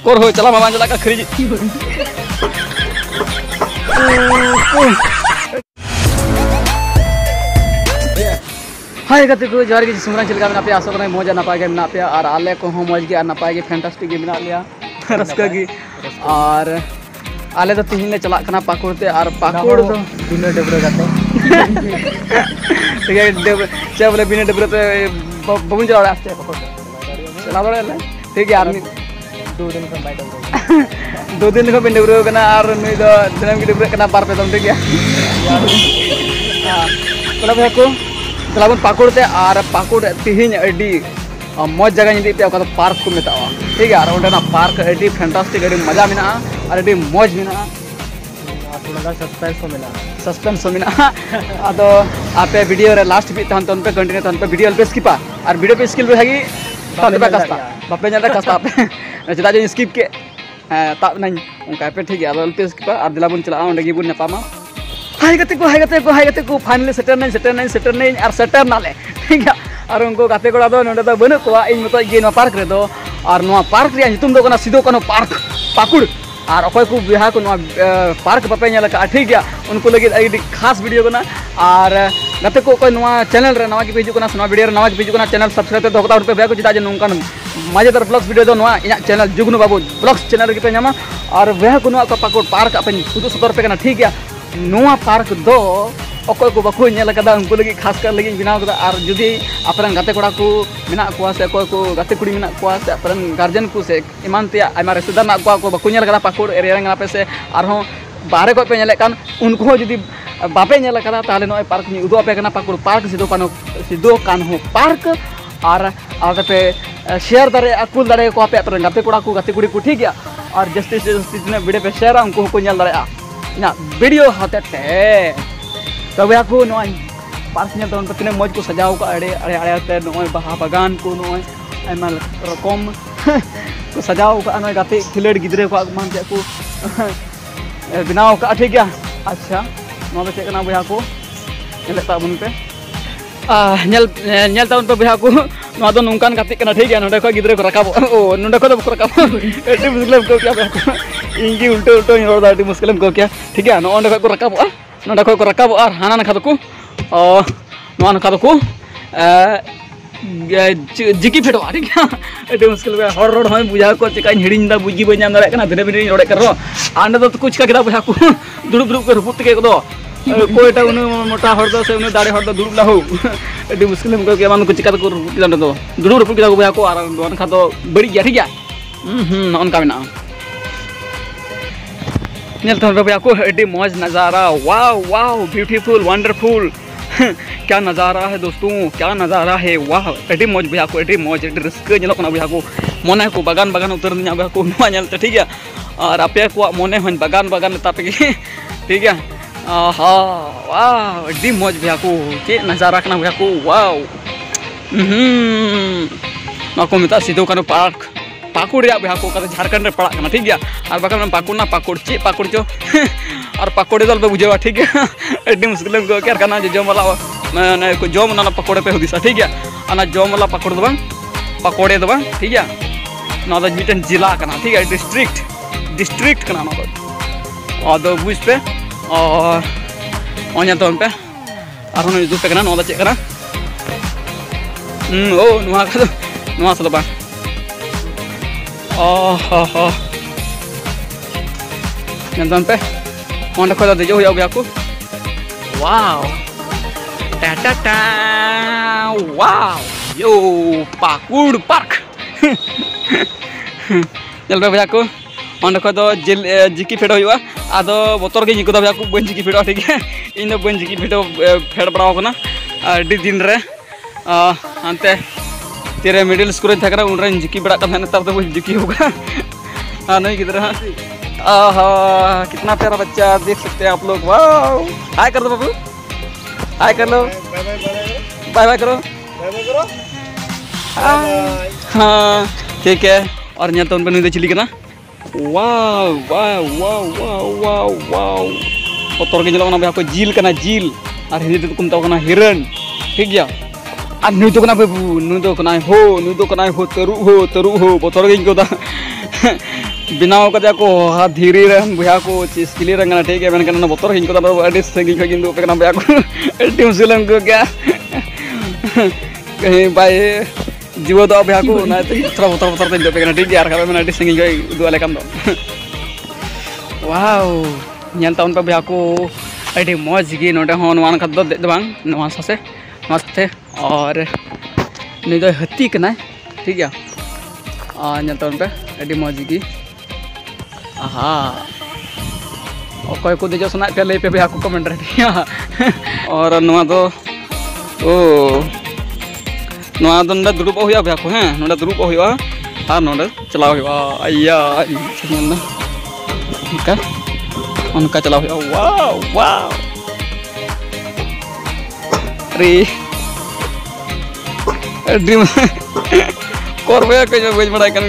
Core हो चला मामा चला का खरीज हाय गति को जोर के सुमरा चलका में पे आसो कना मौज नपाय के में पे और आले को हम मौज के नपाय के फैंटास्टिक के मिला लिया रस्का की और आले तो तीन ले चला कना पाकुड़ ते और पाकुड़ तो बिना डबरे गाते ठीक है चे बोले बिना डबरे ते बबुन चला आस्ते पाकुड़ चला बड़े ले ठीक है आदमी 2 दिन का बाइट 2 दिन को बिना डबरे कना और नई दो दिनम के डबरे कना पार पे तुम ठीक है हां बोला भाई को तलाबन पाकुड़ ते और पाकुड़ तिहिन अडी मौज जगह निदी पे तो पार्क को मेतावा ठीक है और ओंडेना पार्क अडी फैंटास्टिक अडी मजा मिना और अडी मौज मिना थोड़ा सस्पेंस हो मिना अदो आपे वीडियो रे लास्ट भी तहन तन पे कंटिन्यू तहन पे वीडियो पे स्किपा और वीडियो पे स्किल हेगी तहन पे कस्ता बापे नेदा कस्ता पे चदा जो स्किप के ताब नई उनका पे ठीक है अदो पे स्किपा और दिलाबन चला ओंडे गिबुन नपामा हाय गते को फाइनली सेटर नहीं और सेटर नाले ठीक है और उनको गाते कोड़ा दो नोडे दो बनु कोआ इन मतो गे नो पार्क रे दो और नो पार्क रे नितुम दो कना सिदो कनो पार्क पाकुड़ और अखय को बिहा को नो पार्क बापे नेला का ठीक है उनको लगे एडी खास वीडियो कना और गाते को कोई नो चैनल रे नवा के पेज कना नो वीडियो रे नवा के पेज कना चैनल सब्सक्राइब तो होता पे बे को चिता जे नोंकान मजेदार ब्लॉग्स वीडियो दो नो इना चैनल जुगनु बाबू ब्लॉग्स चैनल के पे न्यामा और वे को नो का पाकुड़ पार्क अपन उदु सदर पे कना ठीक है नोआ पार्क दो अकोय को बाको नेल कदा उनको लगी खास कर लगी बिनाव कदा और जुदी अपरन गाते कोड़ा को मिना कोआ से अकोय को गाते कुड़ी मिना कोआ से अपरन गार्जियन को से ईमान ते आमा रिश्तेदार ना कोआ को बाको नेल कदा पाकुड़ एरिया रंगा पे से और हो बाहरे को पे नेले कान उनको जुदी बापे नेल कदा ताले नोय पार्क नि उदो पे कना पाकुड़ पार्क सिदो कान हो पार्क और पे शेयर दारे अकुल दारे को पे अपरन गाते कोड़ा को गाते कुड़ी को ठीक है और जस्टिस ने वीडियो पे शेयर उनको को नेल दारे ना वीडियो होते तब को नॉय पार्क ने तो तीन मौज को सजाव का अड़े अड़े अड़े नॉय बहा बागान को नॉय आयमा रकम को सजाव का नॉय गाते खिलेड़ गिदरे को मान ते को बनाव का ठीक है अच्छा नो बे चेकना बहा को नेलता बन पे नेल ताउन पे बहा को नो दो नोंकान गाते कना ठीक है नोडे को गिदरे को रकाब ओ नोडे को तो रकाब एडी मुस्लिम को क्या इंगी उल्टो उल्टो रोड दाटी मुस्लिम को क्या ठीक है नो ओंडे को रकाब नोडे को रकाब और हाना ना खादको नो ना खादको जिकी फेटो ठीक है एडी मुश्किल बे हर रोड होय बुझा को चिकाइन हिडिन दा बुजी बजाम दारे कना धने बिनी रोडे करो आंडे तो कुछ का केदा बुझा को दुड़ुब दुड़ुब के रुपुत के को कोईटा उन मोटा हर दो से उन दाड़े हर दो दुड़ुब ला हो एडी मुश्किल को के मान को चिका को रुपुत दांडे दो दुड़ुब रुपुत के बुझा को और दोन खा तो बड़ी गया ठीक है उनका बिना नेलता बाबा को एडी मौज नज़ारा वाओ वाओ ब्यूटीफुल वंडरफुल क्या नज़ारा है दोस्तों क्या नज़ारा है वाह एडी मौज भैया को एडी मौज एडी रस्के नेलो कना भैया को मने को बागान बागान उतर न्या भैया को नुआ नेलते ठीक है और आपे को मने हन बागान बागान तापे ठीक है आहा वाह एडी मौज भैया को के नज़ारा कना भैया को वाओ ना को मिता सिदो कनो पार्क पाकुड़ भैया को झारखंड पड़ा करना ठीक है और बाकी पाकुड़ ना पाकुड़ चे पाकुड़ चो और पाकुड़े दल पे बुझेवा ठीक है एडी मुश्किल को क्या करना जम वाला मैंने जम ना पकोड़े पे हुदिसा ठीक है और जम वाला पकोड़ दो पकोड़े दो ठीक है ना तो मिटन जिला करना ठीक है डिस्ट्रिक्ट करना ना तो बुझ पे और ऑन तो पे और दू पे करना ना चे करना ओ नुआ का नुआ से बा नंदन पे ओंडे को दे जो हो को वाओ टा टा टा वाओ यो पाकुड़ पार्क चल भैया को ओंडे को दो जिकी फेड हुआ आदो बोतर के निको भैया को बन जिकी फेड ठीक है इन दो बन जिकी फेड बड़ा होना अड्डी दिन रे अंते तेरे मिडिल स्कूल थे उन जिकी बड़ा नतर तो जिकी होगा हाँ नहीं किधर आहा कितना प्यारा बच्चा देख सकते हैं आप लोग वाह हाय कर दो बाबू हाय कर लो बाय बाय करो हाँ ठीक है और यहाँ तो उन पर चिली करना वाह वाह वाह वाह वाह वाह बतर के जलो ना झील करना झील और हिंदी तो कुमता करना हिरण ठीक है और नुई तो बाबू नुई तो हो तरुक हो बतर के बनाव कदे को धीरे रन बुया को चिस्किली रंगना ठीक है मेनकन बोतर हिन को अड़ी संगी खगिन दो पेकना बुया को अड़ी मुसलम को क्या कहीं बाय जीव दो बुया को ना थोड़ा बोतर दो पेकना ठीक है यार खबे अड़ी संगी को दो लेकन दो wow ñan taun pe buya को अड़ी मौज गी नोडे हो नवान खद दो दे बांग नवा सासे मस्ते और नि दो हती कना ठीक है ñan taun पे अड़ी मौज गी आहा अकय को देजो सना पे ले पे बुया को कमेंट रे और नवा दो ओ नवा दो नडे दुरुब होया बुया को हैं नडे दुरुब होया और नडे चलाव होया आया छन का उनका चलाव होया वाओ वाओ रे ड्रीम कोरबे के बज बड़ा कन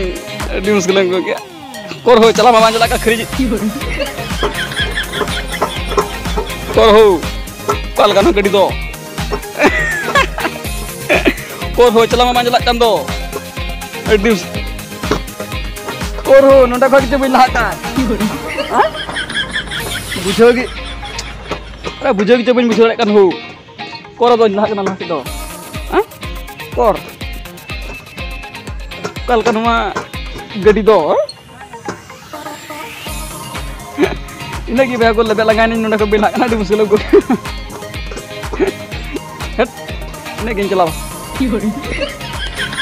ड्रीम मुश्किल को क्या कोर हो चला मामा चला का खरीज कोर हो कल का गड़ी दो कोर हो चला मामा चला चंदो ड्रीम कोर हो नोटा खा के बिना का हां बुझोगी अरे बुझोगी तो बिन बुझो कन हो कोर दो ना के दो हां कोर कल का नुमा गड़ी दो ina ki ba ko lebe langani nunda ko bina kana di musulo ko ina gin chalaw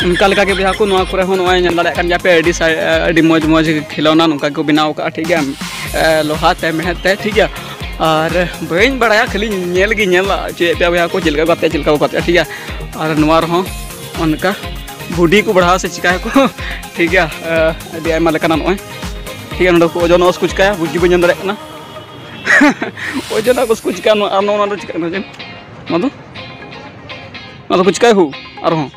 उनका लगा के बिहा को नवा करे हो नवा ñan dale kan jape adi moj moj खिलौना उनका को बनाव का ठीक है लोहा ते मेहनत ते ठीक है और बइन बड़ाया खाली नेल गी नेला चे पे बिहा को चिलका गते ठीक है और नवा रहो उनका बॉडी को बढ़ाव से चिकाय को ठीक है adi आयमा लेकना नय ठीक है नडो को ओजन ओस कुछ का बुद्धि बन दरे ना ओजन ओस कुछ का आनो ना चिका ना जन मदो कुछ का हो और हो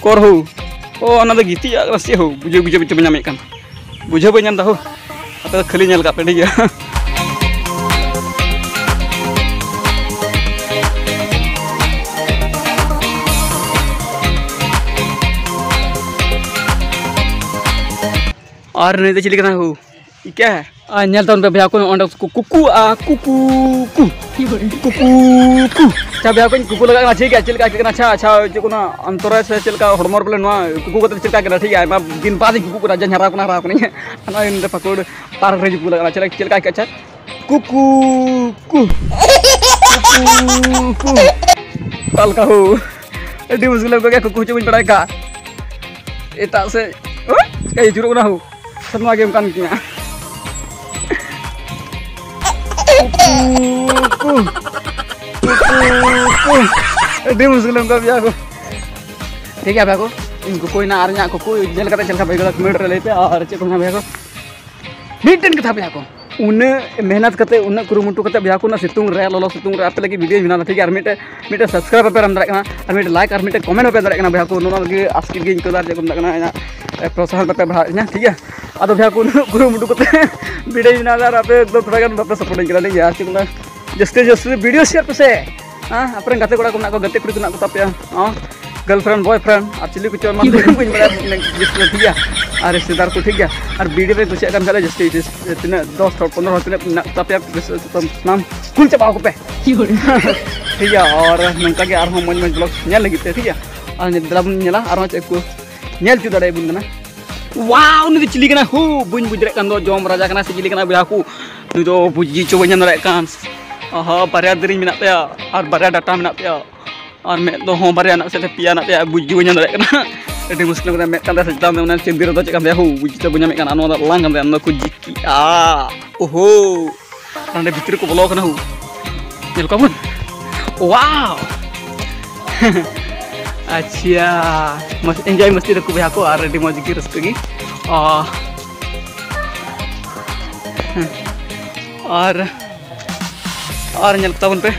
कोर हो ओ अना गीती रसी हो बुझे बुझे बुझे बन्यामे कान बुझे बन्याम दा हो अते खाली नेल का पे ठीक है और नहीं तो चिली करना हो क्या है नेल तन पे भैया को अंडा कुकू कुकू कुकू अच्छा भैया को कुकू लगा ठीक है चिलका करना अच्छा अच्छा जो को ना अंतरा से चिलका हड़मोर बोले ना कुकू को चिलका करना ठीक है मैं दिन बाद कुकू को राजा हरा को नहीं ना इन पकड़ पार रे कुकू लगा चिलका के अच्छा कुकू कुकू कल का हो एडी मुश्किल को क्या कुकू चुन पड़ाई का एता से कई जुरो ना हो semua game kan kinya dia musuh का बिया को ठीक है भैया को इनको कोई ना आरnya को कोई जेल करते चल का भाई को मीटर ले पे और चे को ना भैया को मीटन कथा भैया को उन्ने मेहनत करते उन्ने कुरुमुटु करते भैया को ना सितुंग रे लोलो सितुंग रे आप लगी वीडियो बना ठीक है और मिटे मिटे सब्सक्राइब पे रम दरे और मिटे लाइक और मिटे कमेंट पे दरे भैया को नोना लगी आस्किल गे इनको दार जे को ना प्रोत्साहन पे बढ़ा ठीक है अदो भैया को कुरुमुटु करते वीडियो बना दार आप एकदम थोड़ा गान बाप सपोर्ट करा नहीं यार चिकना जस्ते जस्ते वीडियो शेयर पे से हां अपने गाते कोड़ा को ना को गाते कुड़ी को ना को तापया हां गर्लफ्रेंड बॉयफ्रेंड और चिली को चोर मार को बड़ा जिसने ठीक है और रिश्तेदार को ठीक है और वीडियो पे कुछ काम करे जस्ते इतने 10 और 15 होते तापया नाम कुल चबाव को पे ठीक है और नंका के आर हम मन ब्लॉग नेल लगी ठीक है और निद्रा बन नेला और चेक को नेल चु दड़े बुन ना वाओ नु चिली कना हो बुन बुजरे कान दो जॉम राजा कना से चिली कना बिया को नु दो बुजी चो बन दड़े कान आहा बारिया दरिन मिना पे और बारिया डाटा मिना पे और मैं दो हो बारिया ना से पिया ना पे बुजी बन दड़े कना एडी मुश्किल में कान से जता में चेंदिर दो चका हो बुजी चो बन में कान नो लांग कान न को जिकी ओहो अंडे भीतर को ब्लॉक ना हो नेल को बन वाओ अच्छा मस्त एंजॉय मस्ती रखो भैया को और रेडी मौज की रस्ते की और नलता उन पे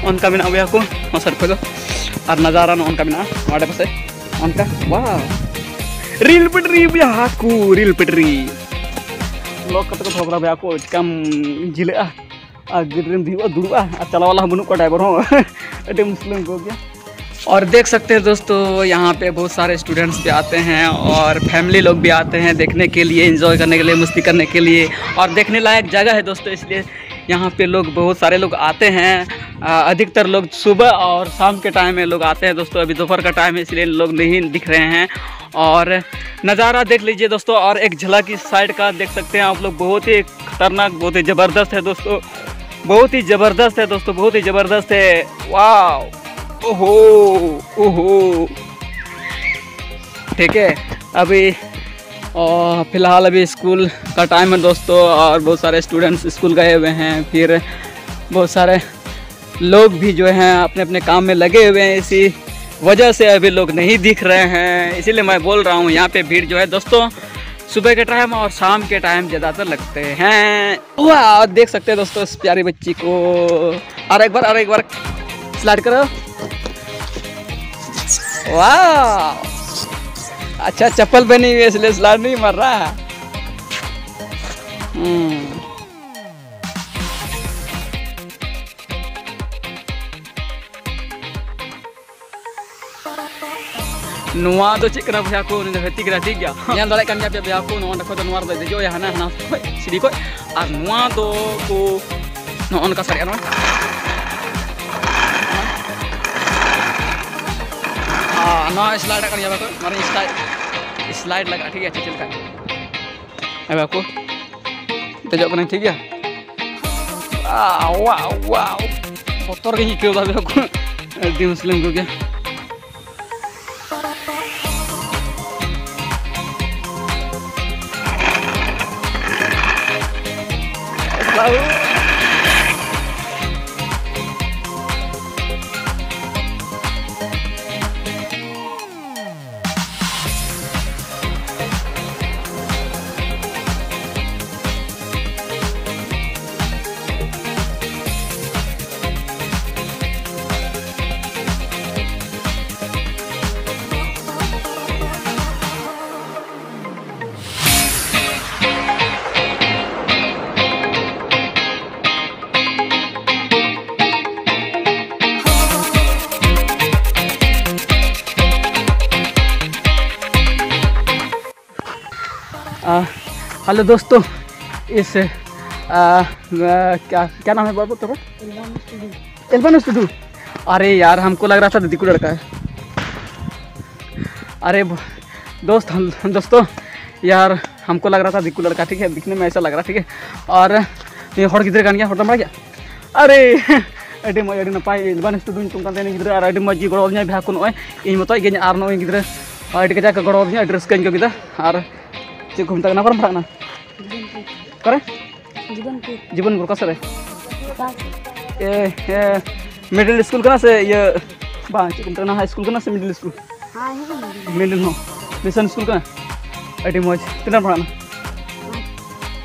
उनका बिना भैया को मसर पे और नज़ारा ना उनका बिना वाड़े पासे उनका वाह रील पिटरी भैया को रील पिटरी लोग कत को थोड़ा भैया को कम जिले गिरम दी दुआ चला वाला बनु को ड्राइवर हो एडी मुस्लिम को गया और देख सकते हैं दोस्तों, यहाँ पे बहुत सारे स्टूडेंट्स भी आते हैं और फैमिली लोग भी आते हैं देखने के लिए, एंजॉय करने के लिए, मस्ती करने के लिए। और देखने लायक जगह है दोस्तों, इसलिए यहाँ पे लोग बहुत सारे लोग आते हैं। अधिकतर लोग सुबह और शाम के टाइम में लोग आते हैं दोस्तों। अभी दोपहर का टाइम है इसलिए लोग नहीं दिख रहे हैं। और नज़ारा देख लीजिए दोस्तों, और एक झलक इस साइड का देख सकते हैं आप लोग। बहुत ही खतरनाक, बहुत ही ज़बरदस्त है दोस्तों, बहुत ही ज़बरदस्त है दोस्तों, बहुत ही ज़बरदस्त है। वाह, ओहो ओहो। ठीक है, अभी फ़िलहाल अभी स्कूल का टाइम है दोस्तों, और बहुत सारे स्टूडेंट्स स्कूल गए हुए हैं। फिर बहुत सारे लोग भी जो हैं अपने अपने काम में लगे हुए हैं, इसी वजह से अभी लोग नहीं दिख रहे हैं। इसीलिए मैं बोल रहा हूँ यहाँ पे भीड़ जो है दोस्तों सुबह के टाइम और शाम के टाइम ज़्यादातर लगते हैं। वाह, देख सकते हैं दोस्तों इस प्यारी बच्ची को। और एक बार स्लाइड करो। वाह, अच्छा चप्पल पहनी हुई है इसलिए स्लाइड नहीं मार रहा। नुआ तो चेक करा भैया को हती करा ठीक गया यहाँ दाड़े kan पे भैया को नोन को नुआ दे जो यहाँ ना सीढ़ी को और नुआ तो को नोन का सारे ना ना स्लाइड कर जावा को मारे स्लाइड लगा ठीक है। चल का भैया को तेजो कना ठीक है। वाह वाह, बतर के क्यों भैया को अभी मुस्लिम को क्या हेलो दोस्तों, इस क्या नाम है बाबू तेरा? Eleven studio. अरे यार हमको लग रहा था दीकू लड़का है। अरे दोस्तों यार हमको लग रहा था दीकू लड़का, ठीक है, दिखने में ऐसा लग रहा, ठीक है। और ये हड़ गिद्रे गान गया हड़म बड़ा गया। अरे अभी मज अभी नपाय एल्बन स्टूडियो तुमकान गिद्रे और अभी मज गड़ोदिया भैया को नॉय इन मत गे और नॉय गिद्रे अभी कजा गड़ोदिया अभी रस्का को गिदा। और चेक को मत पढ़ाना करे जीवनपुर का सर मिडिल स्कूल का से ये चेक हाई स्कूल का से मिडिल स्कूल मिडिल हो मिशन स्कूल का अभी मज तीन पढ़ाना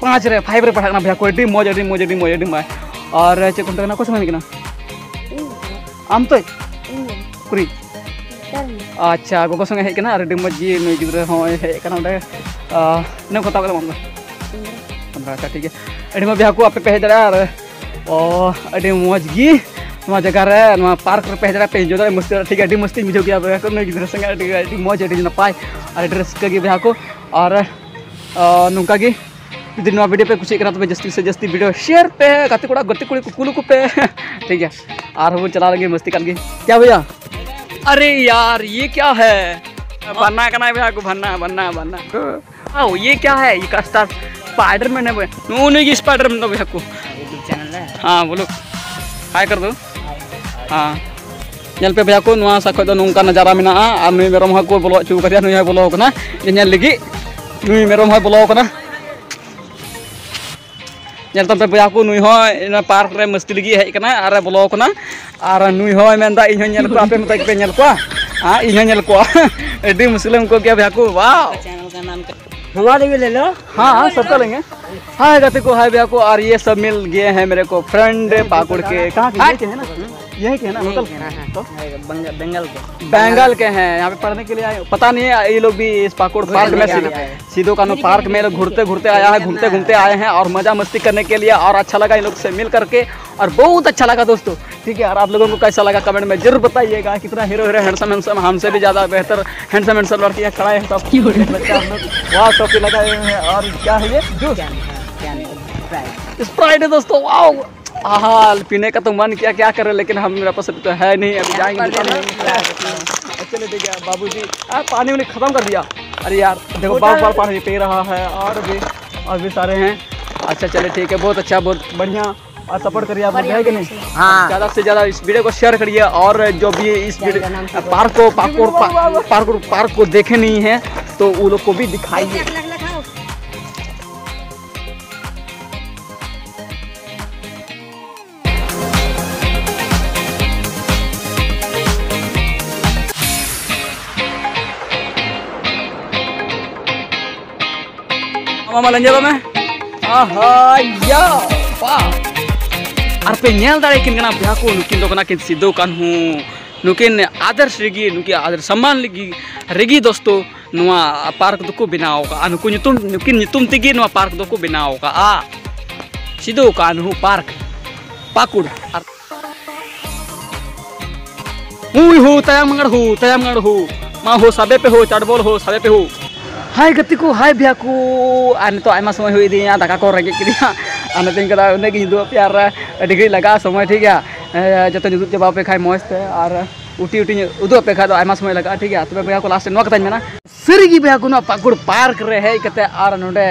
5 रे 5 रे पढ़ाना भैया को अभी मज अभी मज अभी मज अभी मज। और चेक को को समय आम तो कुरी अच्छा गोगो संगे हेकना अरे मज नई गिद्रे हेकना ना खता मन 15। अच्छा ठीक है, अभी मज भैया को आपे पे हेजरा और अभी मज गी जगह रे पार्क पे हेजरा पे जो मस्ती ठीक है। अभी मस्ती बुझे गया भैया को नई गिद्रे संगे अभी मज अभी नपाय और रस्का भैया को। और नौका गी जुदी वीडियो पे कुछ तो जस्ती से जस्ती वीडियो शेयर पे गाते कोड़ा गति कुड़ी कुकुलू को पे ठीक है। और हम चला लगे मस्ती कर क्या भैया। अरे यार ये क्या है बनना करना भैया को बनना बनना बनना आओ ये क्या है ये का स्पाइडरमैन है भैया नहीं स्पाइडरमैन तो भैया को चैनल है। हाँ बोलो हाय कर दो। हाँ नल पे भैया को नुआ सा खो नौका नजारा में और नुई मेरम को बोलो चू कर नुई बोलो कना नल लगी नुई मेरम बोलो कना नलता पे भैया को नुई हो पार्क रे मस्ती लगी हेकना और बोलो कना और नुई हो मेंदा इन नल को आपे मत पे नल को। हाँ इन नल को अभी मुस्लिम को क्या भैया को। वाह चैनल का नाम हमारे भी ले लो। हाँ सबका लेंगे। हाय गाते को हाय भैया को। और ये सब मिल गए हैं मेरे को फ्रेंड पाकुड़ के कहाँ के है ना यही के है ना लोकल? तो बंगाल के बंगाल के हैं, यहाँ पे पढ़ने के लिए आए। पता नहीं है ये लोग भी इस पाकुड़ पार्क में सिद्धू कान्हू पार्क में लोग घूमते घूमते आया है, घूमते घूमते आए हैं और मजा मस्ती करने के लिए। और अच्छा लगा इन लोग से मिल करके और बहुत अच्छा लगा दोस्तों। ठीक है, और आप लोगों को कैसा लगा कमेंट में जरूर बताइएगा। कितना हीरो हीरो हैंडसम हैंडसम, हमसे भी ज़्यादा बेहतर हैंडसम हैंडसम लड़कियाँ खड़ा है सब। वाह टोपी लगाए हुए हैं। और क्या है ये जूस? स्प्राइट है दोस्तों। वाह हाँ, पीने का तो मन किया, क्या करे, लेकिन हम मेरा पास तो है नहीं, अभी जाएंगे। चलिए ठीक है बाबूजी, पानी उन्हें ख़त्म कर दिया। अरे यार देखो बार बार पानी पी रहा है और भी सारे हैं। अच्छा चलिए ठीक है, बहुत अच्छा, बहुत बढ़िया। और सपोर्ट करिए आप, है कि नहीं? हाँ, ज़्यादा से ज़्यादा इस वीडियो को शेयर करिए। और जो भी इस पार्क को देखे नहीं है तो वो लोग को भी दिखाइए। Mama lanjut ba me? Aha, ya, wah. Arpe nyel dari kin kena bihaku nukin do kena kin Siddhu Kaन्हू nukin Adarsh Regi nukin आदर्श सम्मान रेगी दोस्तों नुआ पार्क दो को बनाओ का nukin nyutum tigi नुआ पार्क दो को बनाओ का Siddhu Kaन्हू पार्क पाकुड़ हो तयंग मंगड़ हो माँ हो सबे पे हो चढ़बोल हो सबे पे हो। हाय गति को हाय भैया को आने तो आयमा समय हुई दी दाका को रेंगे कि आने तीन कदा उन्हें की दो प्यार डिग्री लगा समय ठीक है जो तो यूट्यूब जब पे खाए मस्त है और उठी उदो पे खा तो आयमा समय लगा ठीक है। तो भैया को लास्ट नो कता मेना सरी भैया को पाकुड़ पार्क रे है कते और नोडे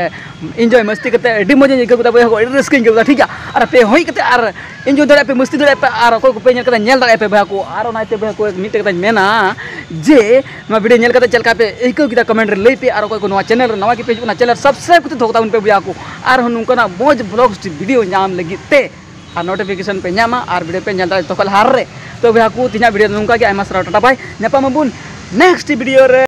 एंजॉय मस्ती कते एडी मजा इका भैया को रस्किंग के ठीक है। और पे होई कते और एंजॉय दड़े पे मस्ती दड़े पे और कोई को पे कते नेल दड़े पे भैया को और नाइते भैया को मीट कते मेना जे नो वीडियो नेल कते चलका पे इको किता कमेंट रे लई पे और कोई को नवा चैनल नवा की पेज ना चैनल सब्सक्राइब कते धोता उन पे भैया को और नुकना मौज ब्लॉग्स वीडियो नाम लगी ते और नोटिफिकेशन पे नामा और वीडियो पे नेल दड़े तो कल हार रे। तो भैया को तीना वीडियो नुका के आयमा सरा टाटा बाय नेपा मबुन नेक्स्ट वीडियो रे।